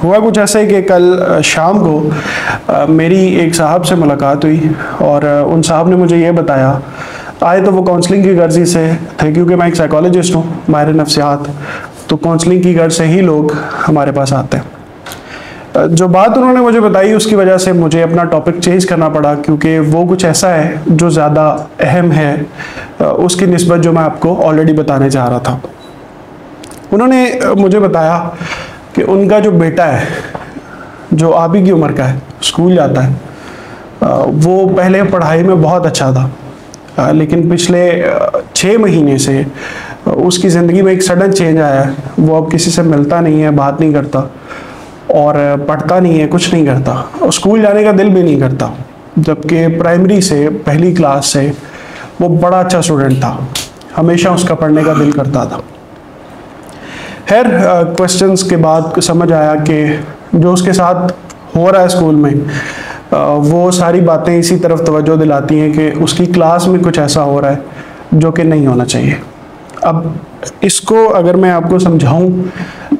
हुआ कुछ ऐसा है कि कल शाम को मेरी एक साहब से मुलाकात हुई और उन साहब ने मुझे ये बताया, आए तो वो काउंसलिंग की गर्जी से थे, क्योंकि मैं एक साइकोलॉजिस्ट हूँ, माहिर नफ्सियात, तो काउंसलिंग की गर्ज से ही लोग हमारे पास आते हैं। जो बात उन्होंने मुझे बताई उसकी वजह से मुझे अपना टॉपिक चेंज करना पड़ा, क्योंकि वो कुछ ऐसा है जो ज़्यादा अहम है उसकी निस्बत जो मैं आपको ऑलरेडी बताने जा रहा था। उन्होंने मुझे बताया कि उनका जो बेटा है, जो आप ही की उम्र का है, स्कूल जाता है, वो पहले पढ़ाई में बहुत अच्छा था, लेकिन पिछले 6 महीने से उसकी ज़िंदगी में एक सडन चेंज आया है। वो अब किसी से मिलता नहीं है, बात नहीं करता और पढ़ता नहीं है, कुछ नहीं करता और स्कूल जाने का दिल भी नहीं करता, जबकि प्राइमरी से, पहली क्लास से वो बड़ा अच्छा स्टूडेंट था, हमेशा उसका पढ़ने का दिल करता था। खैर क्वेश्चंस के बाद समझ आया कि जो उसके साथ हो रहा है स्कूल में, वो सारी बातें इसी तरफ तवज्जो दिलाती हैं कि उसकी क्लास में कुछ ऐसा हो रहा है जो कि नहीं होना चाहिए। अब इसको अगर मैं आपको समझाऊं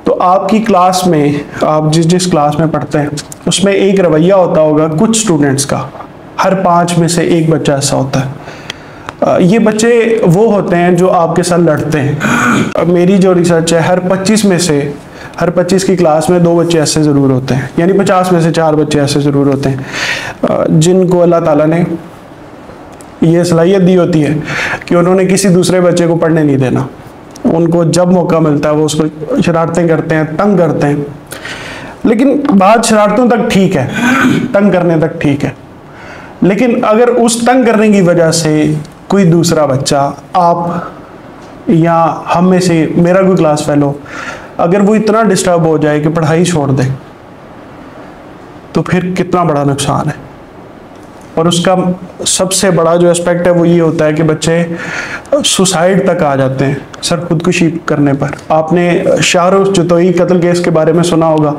तो आपकी क्लास में, आप जिस जिस क्लास में पढ़ते हैं उसमें एक रवैया होता होगा कुछ स्टूडेंट्स का, हर 5 में से एक बच्चा ऐसा होता है। ये बच्चे वो होते हैं जो आपके साथ लड़ते हैं। अब मेरी जो रिसर्च है, हर 25 की क्लास में 2 बच्चे ऐसे ज़रूर होते हैं, यानी 50 में से 4 बच्चे ऐसे ज़रूर होते हैं जिनको अल्लाह ताला ने ये सलाहियत दी होती है कि उन्होंने किसी दूसरे बच्चे को पढ़ने नहीं देना। उनको जब मौका मिलता है वो उसको शरारतें करते हैं, तंग करते हैं। लेकिन बात शरारतों तक ठीक है, तंग करने तक ठीक है, लेकिन अगर उस तंग करने की वजह से कोई दूसरा बच्चा, आप या हम में से मेरा कोई क्लास फेलो, अगर वो इतना डिस्टर्ब हो जाए कि पढ़ाई छोड़ दे, तो फिर कितना बड़ा नुकसान है। और उसका सबसे बड़ा जो एस्पेक्ट है वो ये होता है कि बच्चे सुसाइड तक आ जाते हैं, सर खुदकुशी करने पर। आपने शाहरुख जतोई कत्ल केस के बारे में सुना होगा,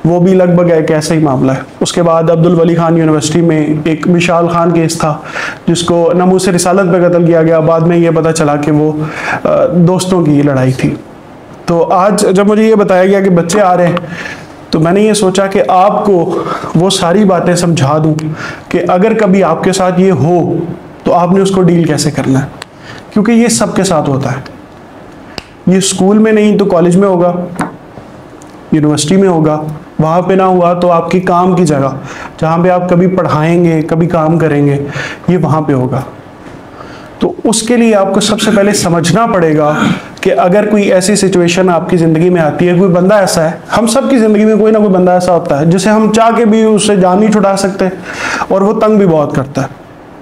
वो भी लगभग एक ऐसा ही मामला है। उसके बाद अब्दुल वली खान यूनिवर्सिटी में एक विशाल खान केस था जिसको नमूसे रिसालत पे कत्ल किया गया। बाद में ये पता चला कि वो दोस्तों की लड़ाई थी। तो आज जब मुझे ये बताया गया कि बच्चे आ रहे हैं, तो मैंने ये सोचा कि आपको वो सारी बातें समझा दूं कि अगर कभी आपके साथ ये हो तो आपने उसको डील कैसे करना है, क्योंकि ये सबके साथ होता है। ये स्कूल में नहीं तो कॉलेज में होगा, यूनिवर्सिटी में होगा, वहाँ पे ना हुआ तो आपकी काम की जगह जहाँ पे आप कभी पढ़ाएंगे, कभी काम करेंगे, ये वहाँ पे होगा। तो उसके लिए आपको सबसे पहले समझना पड़ेगा कि अगर कोई ऐसी सिचुएशन आपकी ज़िंदगी में आती है, कोई बंदा ऐसा है, हम सब की ज़िंदगी में कोई ना कोई बंदा ऐसा होता है जिसे हम चाह के भी उससे जान नहीं छुड़ा सकते और वो तंग भी बहुत करता है।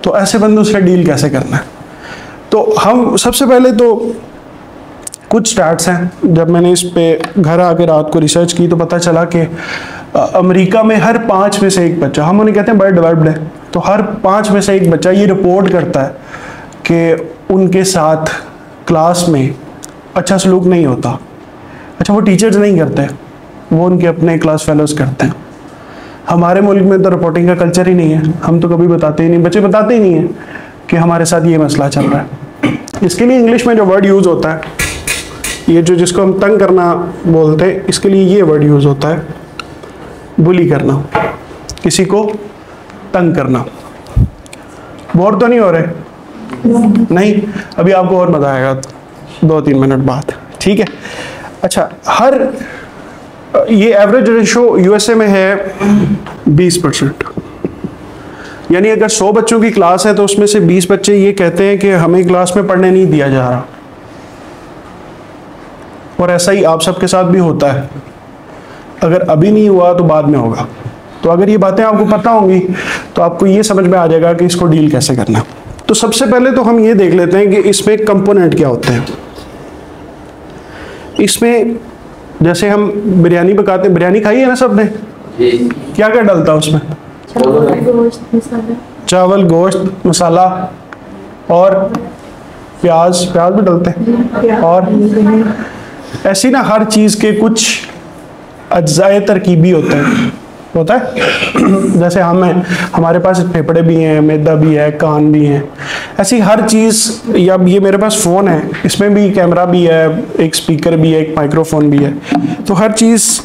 तो ऐसे बंदों से डील कैसे करना है? तो हम सबसे पहले तो कुछ स्टार्ट्स हैं। जब मैंने इस पे घर आके रात को रिसर्च की तो पता चला कि अमेरिका में हर 5 में से एक बच्चा, हम उन्हें कहते हैं बड़े डेवलप्ड है, तो हर 5 में से एक बच्चा ये रिपोर्ट करता है कि उनके साथ क्लास में अच्छा सलूक नहीं होता। अच्छा, वो टीचर्स नहीं करते, वो उनके अपने क्लास फेलोज करते हैं। हमारे मुल्क में तो रिपोर्टिंग का कल्चर ही नहीं है, हम तो कभी बताते ही नहीं, बच्चे बताते ही नहीं है कि हमारे साथ ये मसला चल रहा है। इसके लिए इंग्लिश में जो वर्ड यूज़ होता है, ये जो जिसको हम तंग करना बोलते हैं, इसके लिए ये वर्ड यूज़ होता है बुली करना, किसी को तंग करना। बोर तो नहीं हो रहे? नहीं, अभी आपको और मजा आएगा 2-3 मिनट बाद, ठीक है? अच्छा, हर ये एवरेज रेशो यूएसए में है 20%, यानी अगर 100 बच्चों की क्लास है तो उसमें से 20 बच्चे ये कहते हैं कि हमें क्लास में पढ़ने नहीं दिया जा रहा। और ऐसा ही आप सबके साथ भी होता है, अगर अभी नहीं हुआ तो बाद में होगा। तो अगर ये बातें आपको पता होंगी तो आपको ये समझ में आ जाएगा कि इसको डील कैसे करना है। तो सबसे पहले तो हम ये देख लेते हैं कि इसमें कंपोनेंट क्या होते हैं। इसमें जैसे हम बिरयानी पकाते हैं, बिरयानी खाई है ना सबने? क्या क्या डलता है उसमें? चावल, गोश्त, मसाला और प्याज भी डलते हैं। और ऐसी ना हर चीज़ के कुछ अज्जाए तरकीबी होते हैं, होता है। जैसे हमारे पास फेफड़े भी हैं, मैदा भी है, कान भी हैं। ऐसी हर चीज़, या ये मेरे पास फ़ोन है, इसमें भी कैमरा भी है, एक स्पीकर भी है, एक माइक्रोफोन भी है। तो हर चीज़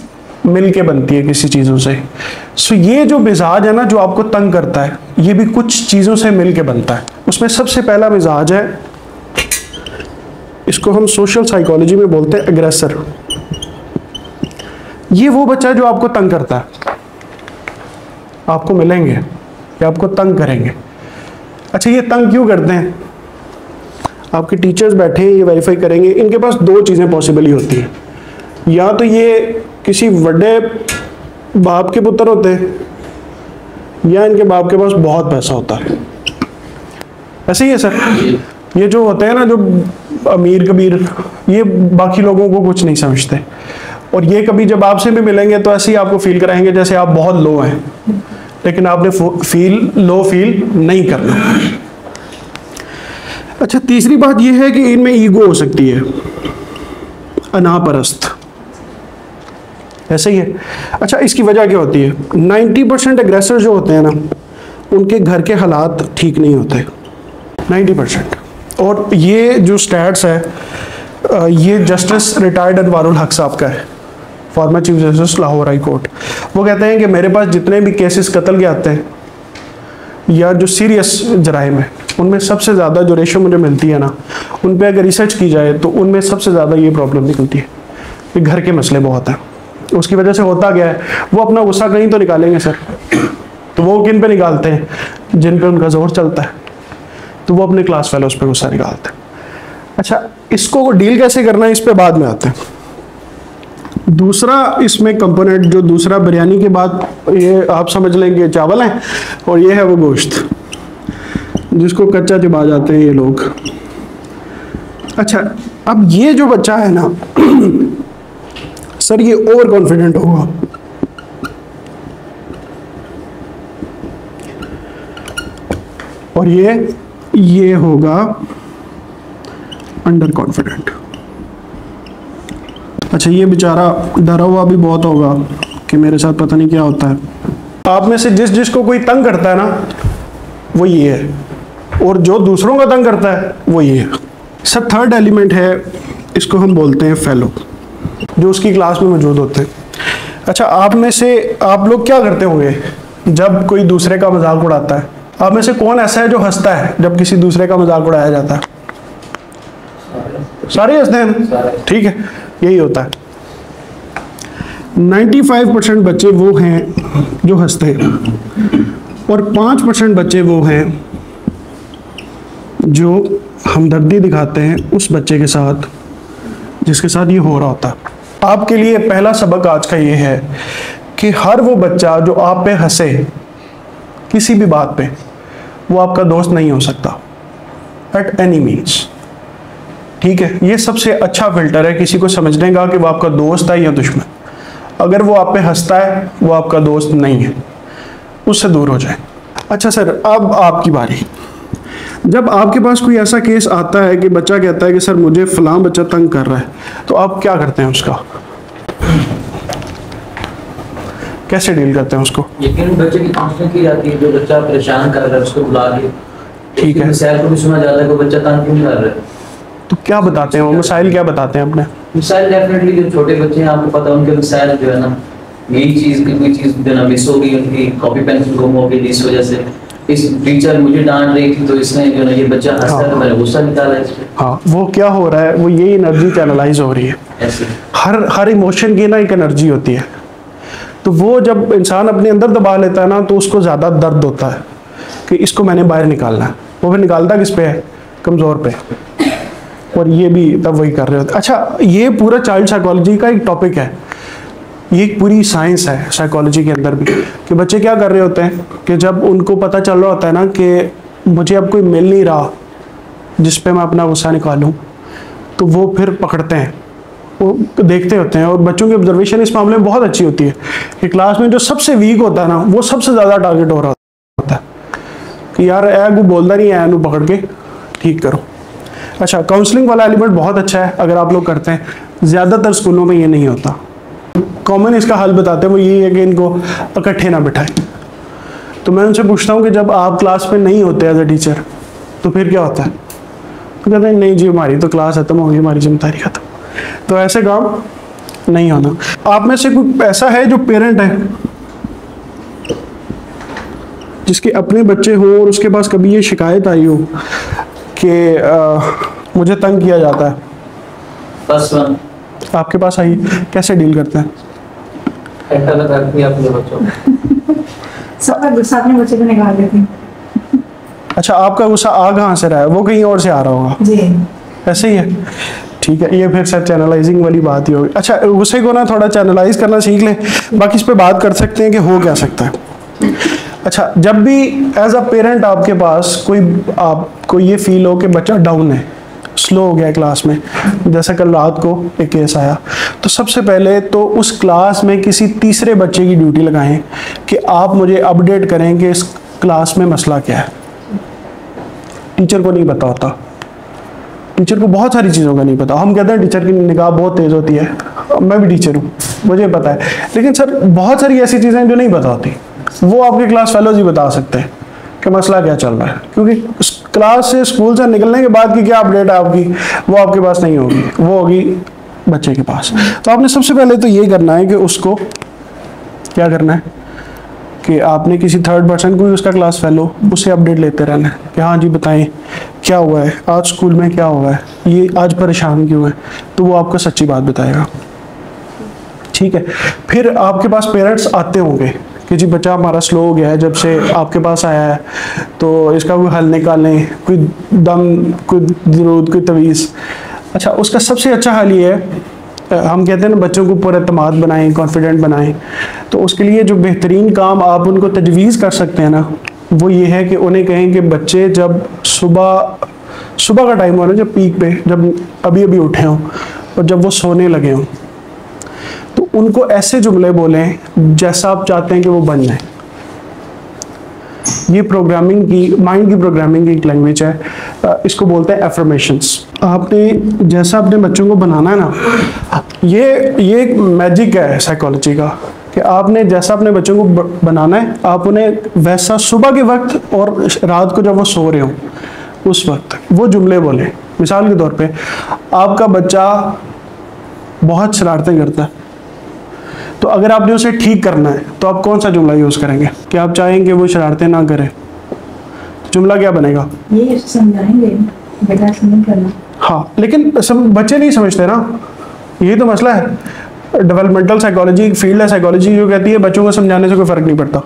मिल के बनती है किसी चीज़ों से। सो ये जो मिजाज है ना जो आपको तंग करता है, ये भी कुछ चीज़ों से मिल के बनता है। उसमें सबसे पहला मिजाज है, इसको हम सोशल साइकोलॉजी में बोलते हैं एग्रेसर। ये वो बच्चा है जो आपको तंग करता है, आपको मिलेंगे या आपको तंग करेंगे। अच्छा, ये तंग क्यों करते हैं? आपके टीचर्स बैठे हैं, ये वेरीफाई करेंगे। इनके पास दो चीज़ें पॉसिबल ही होती हैं, या तो ये किसी बड़े बाप के पुत्र होते हैं, या इनके बाप के पास बहुत पैसा होता है। ऐसे ही है सर, ये जो होते हैं ना, जो अमीर कबीर, ये बाकी लोगों को कुछ नहीं समझते, और ये कभी जब आपसे भी मिलेंगे तो ऐसे ही आपको फील कराएंगे जैसे आप बहुत लो हैं, लेकिन आपने लो फील नहीं करना। अच्छा, तीसरी बात यह है कि इनमें ईगो हो सकती है, अनापरस्त, ऐसे ही है। अच्छा, इसकी वजह क्या होती है? 90% एग्रेसर जो होते हैं ना, उनके घर के हालात ठीक नहीं होते, 90%। और ये जो स्टैट्स है, ये जस्टिस रिटायर्ड अनवारुल हक साहब का है, former chief justice Lahore high court. वो कहते हैं कि मेरे पास जितने भी केसेस कत्ल के आते हैं या जो सीरियस जराइम है, उनमें सबसे ज़्यादा जो रेशो मुझे मिलती है ना, उन पे अगर रिसर्च की जाए तो उनमें सबसे ज़्यादा ये प्रॉब्लम निकलती है कि घर के मसले बहुत हैं। उसकी वजह से होता क्या है, वो अपना गुस्सा कहीं तो निकालेंगे सर, तो वो किन पे निकालते हैं? जिन पे उनका जोर चलता है, तो वो अपने क्लास फेलोज पे गुस्सा निकालते हैं। अच्छा, इसको डील कैसे करना है, इस पे बाद में आते हैं। दूसरा इसमें कंपोनेंट, जो दूसरा बिरयानी के बाद, ये आप समझ लेंगे चावल है, और ये है वो गोश्त जिसको कच्चा चिबा जाते हैं ये लोग। अच्छा, अब ये जो बच्चा है ना सर, ये ओवर कॉन्फिडेंट होगा, और ये होगा अंडर कॉन्फिडेंट। अच्छा, ये बेचारा डरा हुआ भी बहुत होगा कि मेरे साथ पता नहीं क्या होता है। आप में से जिसको कोई तंग करता है ना, वो ये है, और जो दूसरों का तंग करता है वो ये है। सब थर्ड एलिमेंट है, इसको हम बोलते हैं फेलो, जो उसकी क्लास में मौजूद होते हैं। अच्छा, आप में से आप लोग क्या करते होंगे जब कोई दूसरे का मजाक उड़ाता है? आप में से कौन ऐसा है जो हंसता है जब किसी दूसरे का मजाक उड़ाया जाता है? सारे हंसते हैं, ठीक है, यही होता है। 95% बच्चे वो हैं जो हंसते हैं, और 5% बच्चे वो हैं जो हमदर्दी दिखाते हैं उस बच्चे के साथ जिसके साथ ये हो रहा होता है। आपके लिए पहला सबक आज का ये है कि हर वो बच्चा जो आप पे हंसे किसी भी बात पे, वो आपका दोस्त नहीं हो सकता एट एनी मीन्स, ठीक है। ये सबसे अच्छा फिल्टर है किसी को समझने का कि वो आपका दोस्त है या दुश्मन। अगर वो आप पे हंसता है, वो आपका दोस्त नहीं है, उससे दूर हो जाए। अच्छा सर, अब आपकी बारी। जब आपके पास कोई ऐसा केस आता है कि बच्चा कहता है कि सर मुझे फलां बच्चा तंग कर रहा है, तो आप क्या करते हैं? उसका कैसे डील करते हैं उसको? यकीन बच्चे की काउंसलिंग की जाती है, जो बच्चा परेशान कर रहा है उसको बुला के, ठीक है, मसाइल को भी सुना जाता है कि बच्चा तंग क्यों कर रहा है। तो क्या बताते हैं वो मसाइल, क्या बताते हैं अपने मिसाइल? डेफिनेटली जो छोटे बच्चे हैं, आपको पता है उनके मिसाइल जो है ना, यही चीज़ की कोई चीज़ जो ना मिस हो गई, उनकी कॉपी पेंसिल गुम हो गई, इस वजह से इस टीचर मुझे डांट रही थी तो इसने जो ना ये बच्चा हंसता है तो मैंने गुस्सा निकाला इस पे। हाँ, वो क्या हो रहा है, वो यही एनर्जी चैनलाइज हो रही है। ऐसे हर इमोशन की ना एक एनर्जी होती है, तो वो जब इंसान अपने अंदर दबा लेता है ना, तो उसको ज़्यादा दर्द होता है कि इसको मैंने बाहर निकालना है। वो फिर निकालता किस पे है? कमज़ोर पे। और ये भी तब वही कर रहे होते। अच्छा, ये पूरा चाइल्ड साइकोलॉजी का एक टॉपिक है, ये एक पूरी साइंस है साइकोलॉजी के अंदर भी, कि बच्चे क्या कर रहे होते हैं कि जब उनको पता चल रहा होता है ना कि मुझे अब कोई मिल नहीं रहा जिस पे मैं अपना गुस्सा निकालूं, तो वो फिर पकड़ते हैं, वो देखते होते हैं। और बच्चों की ऑब्जर्वेशन इस मामले में बहुत अच्छी होती है कि क्लास में जो सबसे वीक होता है ना, वो सबसे ज़्यादा टारगेट हो रहा होता है कि यार वो बोलता नहीं है, नू पकड़ के ठीक करो। अच्छा, काउंसलिंग वाला एलिमेंट बहुत अच्छा है अगर आप लोग करते हैं। ज़्यादातर स्कूलों में ये नहीं होता। कॉमन इसका हल बताते हैं वो यही है कि इनको इकट्ठे ना बिठाएं। तो मैं उनसे पूछता हूँ कि जब आप क्लास में नहीं होते एज ए टीचर, तो फिर क्या होता है? तो कहते हैं नहीं जी, हमारी तो क्लास खत्म होगी, हमारी जिम्मेदारी खत्म। तो ऐसे काम नहीं होना। आप में से कोई ऐसा है जो पेरेंट है जिसके अपने बच्चे हो और उसके पास कभी ये शिकायत आई हो कि मुझे तंग किया जाता है? बस आपके पास आई, कैसे डील करते हैं? सबका गुस्सा अपने बच्चे पे निकाल देती हूँ। अच्छा, आपका गुस्सा आ कहाँ से रहा है? वो कहीं और से आ रहा होगा जी। ऐसे ही है, ठीक है। ये फिर सर चैनलाइजिंग वाली बात ही होगी। अच्छा, गुस्से को ना थोड़ा चैनलाइज करना सीख ले, बाकी इस पे बात कर सकते हैं कि हो क्या सकता है। अच्छा, जब भी एज अ पेरेंट आपके पास आपको ये फील हो कि बच्चा डाउन है, स्लो हो गया क्लास में, जैसा कल रात को एक केस आया, तो सबसे पहले तो उस क्लास में किसी तीसरे बच्चे की ड्यूटी लगाएं कि आप मुझे अपडेट करें कि इस क्लास में मसला क्या है। टीचर को नहीं पता होता, टीचर को बहुत सारी चीज़ों का नहीं पता। हम कहते हैं टीचर की निगाह बहुत तेज़ होती है, मैं भी टीचर हूँ, मुझे पता है, लेकिन सर बहुत सारी ऐसी चीज़ें हैं जो नहीं पता होती। वो आपके क्लास फेलोज ही बता सकते हैं कि मसला क्या चल रहा है, क्योंकि क्लास से स्कूल से निकलने के बाद की क्या अपडेट है आपकी, वो आपके पास नहीं होगी, वो होगी बच्चे के पास। तो आपने सबसे पहले तो ये करना है कि उसको क्या करना है कि आपने किसी थर्ड पर्सन को भी उसका क्लास फेलो, उससे अपडेट लेते रहना है कि हाँ जी बताएं क्या हुआ है आज स्कूल में, क्या हुआ है, ये आज परेशान क्यों है, तो वो आपको सच्ची बात बताएगा, ठीक है। फिर आपके पास पेरेंट्स आते होंगे कि जी बच्चा हमारा स्लो हो गया है जब से आपके पास आया है, तो इसका कोई हल निकालें, कोई दम, कोई दरूद, कोई तवीज़। अच्छा, उसका सबसे अच्छा हल ये है, हम कहते हैं ना बच्चों को पूरा एतमाद बनाएं, कॉन्फिडेंट बनाएं, तो उसके लिए जो बेहतरीन काम आप उनको तजवीज़ कर सकते हैं ना, वो ये है कि उन्हें कहें कि बच्चे जब सुबह का टाइम हो ना, जब पीक पे, जब अभी अभी उठे हों और जब वो सोने लगे हों, तो उनको ऐसे जुमले बोलें जैसा आप चाहते हैं कि वो बन जाए। ये प्रोग्रामिंग की, माइंड की प्रोग्रामिंग की एक लैंग्वेज है, इसको बोलते हैं एफर्मेशंस। आपने जैसा अपने बच्चों को बनाना है ना, ये एक मैजिक है साइकोलॉजी का, कि आपने जैसा अपने बच्चों को बनाना है, आप उन्हें वैसा सुबह के वक्त और रात को जब वो सो रहे हो उस वक्त वो जुमले बोलें। मिसाल के तौर पे आपका बच्चा बहुत शरारतें करता है, तो अगर आपने उसे ठीक करना है तो आप कौन सा जुमला यूज़ करेंगे कि आप चाहेंगे वो शरारतें ना करे, जुमला क्या बनेगा? ये समझाएंगे बेटा ऐसा नहीं करना। हाँ, लेकिन बच्चे नहीं समझते ना, ये तो मसला है। डेवलपमेंटल साइकोलॉजी एक फील्ड है साइकोलॉजी जो कहती है बच्चों को समझाने से कोई फ़र्क नहीं पड़ता।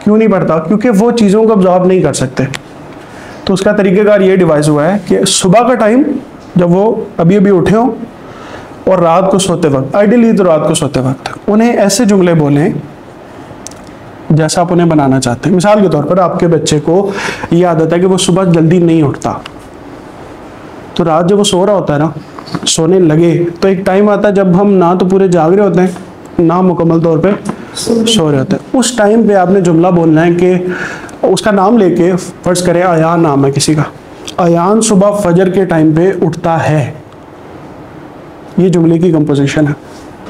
क्यों नहीं पड़ता? क्योंकि वो चीज़ों को ऑब्जॉर्व नहीं कर सकते। तो उसका तरीक़ेकार ये डिवाइस हुआ है कि सुबह का टाइम जब वो अभी अभी उठे हों और रात को सोते वक्त, आइडियली तो रात को सोते वक्त, उन्हें ऐसे जुमले बोलें जैसा आप उन्हें बनाना चाहते हैं। मिसाल के तौर पर आपके बच्चे को ये आदत है कि वो सुबह जल्दी नहीं उठता, तो रात जब वो सो रहा होता है ना, सोने लगे, तो एक टाइम आता है जब हम ना तो पूरे जाग रहे होते हैं ना मुकम्मल तौर पे सो रहे होते हैं। उस टाइम पे आपने जुमला बोलना है कि उसका नाम लेके, फर्ज करें अयान नाम है किसी का, अयान सुबह फजर के टाइम पे उठता है, ये जुमले की कंपोजिशन है,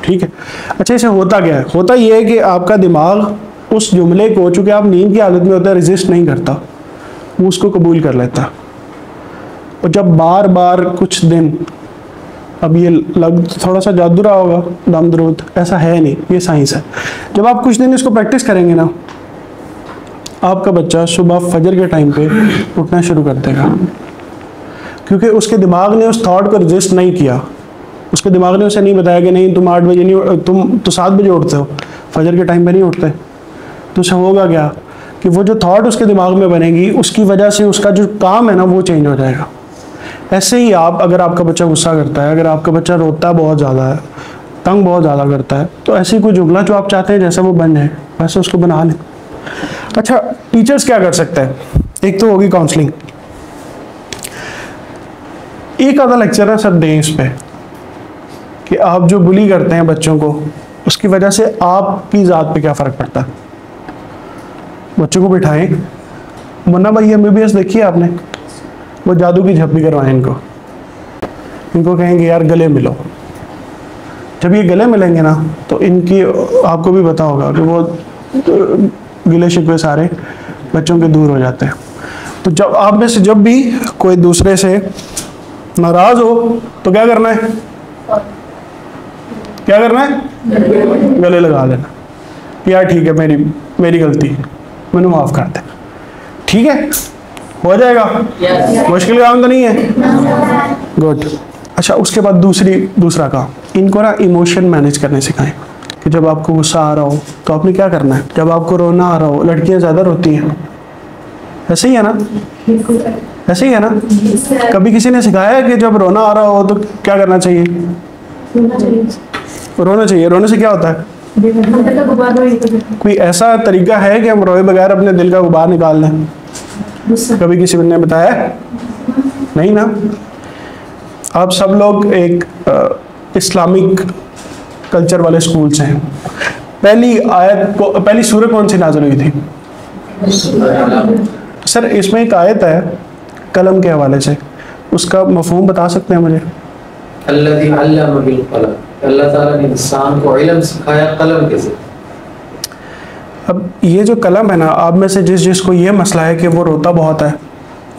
ठीक है। अच्छा, इसे होता क्या है? होता ये है कि आपका दिमाग उस जुमले को, चूँकि आप नींद की हालत में होता है, रेजिस्ट नहीं करता, वो उसको कबूल कर लेता। और जब बार बार कुछ दिन, अब ये लग थोड़ा सा जादू रहा होगा, दम दरूद, ऐसा है नहीं, ये साइंस है। जब आप कुछ दिन इसको प्रैक्टिस करेंगे ना, आपका बच्चा सुबह फजर के टाइम पे उठना शुरू कर देगा, क्योंकि उसके दिमाग ने उस थॉट को रजिस्ट नहीं किया। उसके दिमाग ने उसे नहीं बताया कि नहीं तुम 8 बजे नहीं, तुम तो 7 बजे उठते हो, फजर के टाइम पे नहीं उठते। तो उसे होगा क्या कि वो जो थॉट उसके दिमाग में बनेगी, उसकी वजह से उसका जो काम है ना वो चेंज हो जाएगा। ऐसे ही आप, अगर आपका बच्चा गुस्सा करता है, अगर आपका बच्चा रोता है बहुत ज़्यादा है, तंग बहुत ज़्यादा करता है, तो ऐसी कोई जुमला जो आप चाहते हैं जैसा वो बन जाए वैसे उसको बना लें। अच्छा, टीचर्स क्या कर सकते हैं? एक तो होगी काउंसलिंग, एक आधा लेक्चर है सर दें इस पे कि आप जो बुली करते हैं बच्चों को, उसकी वजह से आपकी ज़ात पे क्या फ़र्क पड़ता है। बच्चों को बिठाएं, मुन्ना भाई MBBS देखिए आपने, वो जादू की झप्पी करवाएं इनको कहेंगे यार गले मिलो। जब ये गले मिलेंगे ना, तो इनकी, आपको भी पता होगा कि वो गिले शिकवे सारे बच्चों के दूर हो जाते हैं। तो जब आप में से जब भी कोई दूसरे से नाराज़ हो तो क्या करना है? क्या करना है? गले लगा लेना, यार ठीक है मेरी गलती, मैंने माफ़ कर दे, ठीक है, हो जाएगा। मुश्किल काम तो नहीं है। गुड। अच्छा, उसके बाद दूसरा काम, इनको ना इमोशन मैनेज करने सिखाएं कि जब आपको गुस्सा आ रहा हो तो आपने क्या करना है, जब आपको रोना आ रहा हो, लड़कियां ज़्यादा रोती हैं, ऐसे ही है ना? ऐसे ही है ना? कभी किसी ने सिखाया है कि जब रोना आ रहा हो तो क्या करना चाहिए? रोना चाहिए। रोने से क्या होता है? कोई ऐसा तरीका है कि हम रोए बगैर अपने दिल का गुबार निकाल लें? कभी किसी ने बताया? नहीं ना। आप सब लोग एक इस्लामिक कल्चर वाले स्कूल से हैं। पहली सूरत कौन सी नाज़िल हुई थी? सर इसमें एक आयत है कलम के हवाले से, उसका मफ़हूम बता सकते हैं मुझे? अल्लाह ताला ने इंसान को इल्म सिखाया कलम के से। अब ये जो कलम है ना, आप में से जिसको ये मसला है कि वो रोता बहुत है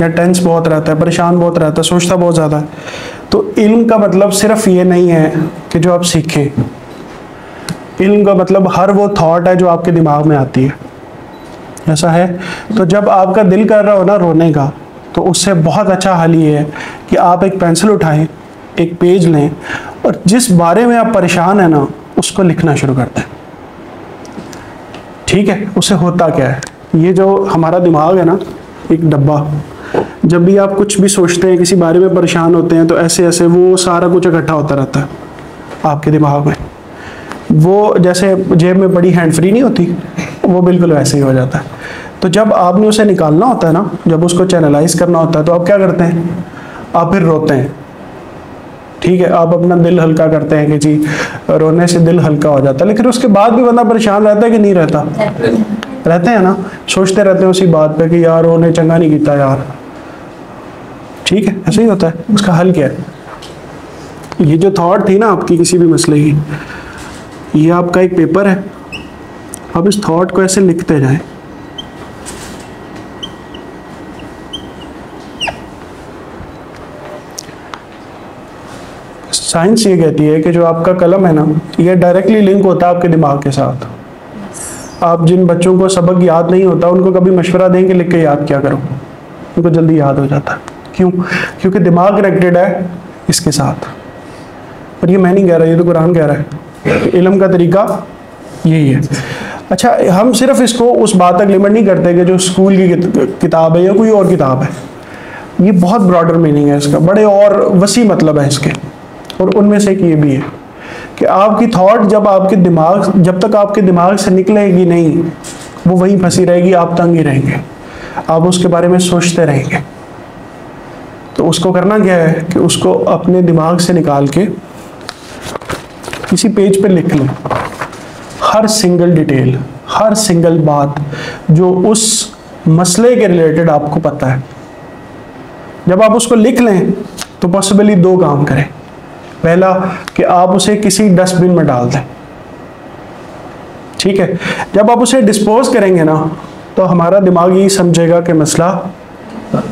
या टेंस बहुत रहता है, परेशान बहुत रहता है, सोचता बहुत ज़्यादा है, तो इल्म का मतलब सिर्फ ये नहीं है कि जो आप सीखें। इल्म का मतलब हर वो थॉट है जो आपके दिमाग में आती है, ऐसा है। तो जब आपका दिल कर रहा हो ना रोने का, तो उससे बहुत अच्छा हल ये है कि आप एक पेंसिल उठाएं, एक पेज लें और जिस बारे में आप परेशान हैं ना उसको लिखना शुरू कर दें। ठीक है? उससे होता क्या है, ये जो हमारा दिमाग है ना, एक डब्बा, जब भी आप कुछ भी सोचते हैं, किसी बारे में परेशान होते हैं, तो ऐसे ऐसे वो सारा कुछ इकट्ठा होता रहता है आपके दिमाग में। वो जैसे जेब में बड़ी हैंड फ्री नहीं होती, वो बिल्कुल वैसे ही हो जाता है। तो जब आपने उसे निकालना होता है ना, जब उसको चैनलाइज करना होता है, तो आप क्या करते हैं? आप फिर रोते हैं। ठीक है, आप अपना दिल हल्का करते हैं कि जी रोने से दिल हल्का हो जाता है, लेकिन उसके बाद भी बंदा परेशान रहता है कि नहीं रहता? रहते हैं ना, सोचते रहते हैं उसी बात पे कि यार रोने चंगा नहीं किया यार। ठीक है, ऐसे ही होता है। उसका हल क्या है? ये जो थॉट थी ना आपकी किसी भी मसले की, ये आपका एक पेपर है, आप इस थॉट को ऐसे लिखते जाएं। साइंस ये कहती है कि जो आपका कलम है ना, ये डायरेक्टली लिंक होता है आपके दिमाग के साथ। आप जिन बच्चों को सबक याद नहीं होता उनको कभी मशवरा दें कि लिख के याद क्या करो, उनको जल्दी याद हो जाता है। क्यों? क्योंकि दिमाग कनेक्टेड है इसके साथ। और ये मैं नहीं कह रहा, ये तो कुरान कह रहा है। इल्म का तरीका यही है। अच्छा, हम सिर्फ इसको उस बात तक लिमिट नहीं करते कि जो स्कूल की किताब है या कोई और किताब है। ये बहुत ब्रॉडर मीनिंग है इसका, बड़े और वसी मतलब है इसके। और उनमें से एक ये भी है कि आपकी थॉट जब तक आपके दिमाग से निकलेगी नहीं, वो वहीं फंसी रहेगी, आप तंग ही रहेंगे, आप उसके बारे में सोचते रहेंगे। तो उसको करना क्या है कि उसको अपने दिमाग से निकाल के किसी पेज पे लिख लें, हर सिंगल डिटेल, हर सिंगल बात जो उस मसले के रिलेटेड आपको पता है। जब आप उसको लिख लें तो पॉसिबली दो काम करें। पहला कि आप उसे किसी डस्टबिन में डाल दें। ठीक है, जब आप उसे डिस्पोज करेंगे ना, तो हमारा दिमाग ये समझेगा कि मसला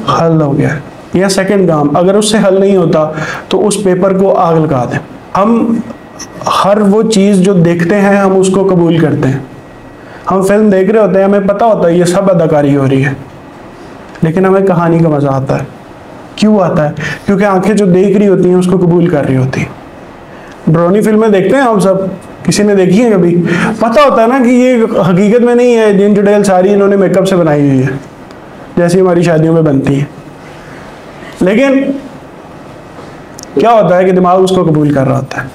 हल हो गया। या सेकंड काम, अगर उससे हल नहीं होता तो उस पेपर को आग लगा दें। हम हर वो चीज़ जो देखते हैं हम उसको कबूल करते हैं। हम फिल्म देख रहे होते हैं, हमें पता होता है ये सब अदाकारी हो रही है, लेकिन हमें कहानी का मजा आता है। क्यों आता है? क्योंकि आंखें जो देख रही होती हैं उसको कबूल कर रही होती हैं। डरावनी फिल्में देखते हैं हम सब, किसी ने देखी है कभी? पता होता है ना कि ये हकीकत में नहीं है, जिन जुड़ेल सारी इन्होंने मेकअप से बनाई हुई है, जैसी हमारी शादियों में बनती है। लेकिन क्या होता है कि दिमाग उसको कबूल कर रहा होता है।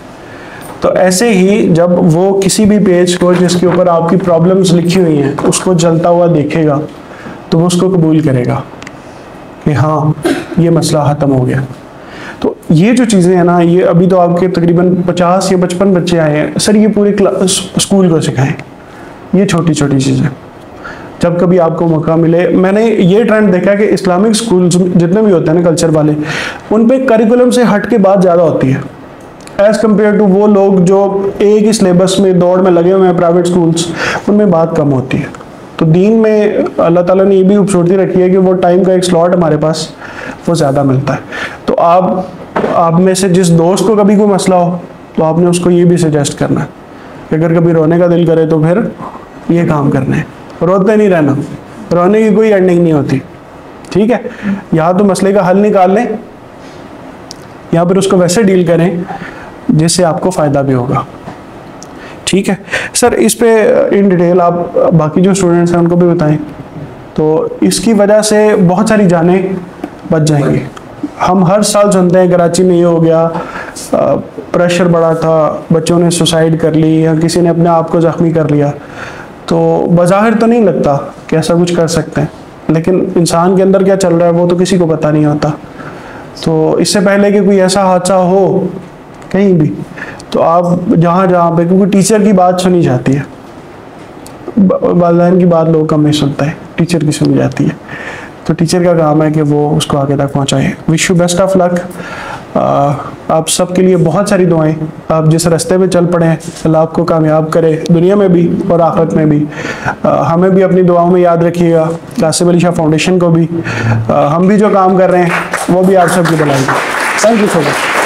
तो ऐसे ही जब वो किसी भी पेज को जिसके ऊपर आपकी प्रॉब्लम्स लिखी हुई हैं उसको जलता हुआ देखेगा, तो वो उसको कबूल करेगा कि हाँ ये मसला ख़त्म हो गया। तो ये जो चीज़ें हैं ना, ये अभी तो आपके तकरीबन 50 या 55 बच्चे आए हैं। सर ये पूरे स्कूल को सिखाएं ये छोटी छोटी चीज़ें। जब कभी आपको मौका मिले, मैंने ये ट्रेंड देखा है कि इस्लामिक स्कूल जितने भी होते हैं ना कल्चर वाले, उन पे करिकुलम से हट के बात ज़्यादा होती है एज़ कम्पेयर टू वो लोग जो एक ही सिलेबस में दौड़ में लगे हुए हैं प्राइवेट स्कूल्स, उनमें बात कम होती है। तो दीन में अल्लाह ताला ने ये भी खूबसूरती रखी है कि वो टाइम का एक स्लॉट हमारे पास वो ज़्यादा मिलता है। तो आप में से जिस दोस्त को कभी कोई मसला हो, तो आपने उसको ये भी सजेस्ट करना है कि अगर कभी रोने का दिल करे तो फिर ये काम करने हैं, रोते नहीं रहना, रोने की कोई एंडिंग नहीं होती, ठीक है। यहाँ तो मसले का हल निकाल लें या फिर उसको वैसे डील करें जिससे आपको फ़ायदा भी होगा, ठीक है। सर इस पे इन डिटेल आप बाकी जो स्टूडेंट्स हैं उनको भी बताएं। तो इसकी वजह से बहुत सारी जानें बच जाएंगी। हम हर साल सुनते हैं कराची में ये हो गया, प्रेशर बढ़ा था, बच्चों ने सुसाइड कर ली या किसी ने अपने आप को ज़ख्मी कर लिया। तो बज़ाहिर तो नहीं लगता कि ऐसा कुछ कर सकते हैं, लेकिन इंसान के अंदर क्या चल रहा है वो तो किसी को पता नहीं होता। तो इससे पहले कि कोई ऐसा हादसा हो कहीं भी, तो आप जहाँ पे, क्योंकि टीचर की बात सुनी जाती है, वालिदैन की बात लोग कम नहीं सुनते हैं, टीचर की सुनी जाती है। तो टीचर का काम है कि वो उसको आगे तक पहुँचाए। Wish you best of luck. आप सबके लिए बहुत सारी दुआएं। आप जिस रास्ते में चल पड़े हैं अल्लाह आपको कामयाब करे, दुनिया में भी और आखिरत में भी। हमें भी अपनी दुआओं में याद रखिएगा, कासिम अली शाह फाउंडेशन को भी। हम भी जो काम कर रहे हैं वो भी आप सबकी भलाई। Thank you so much.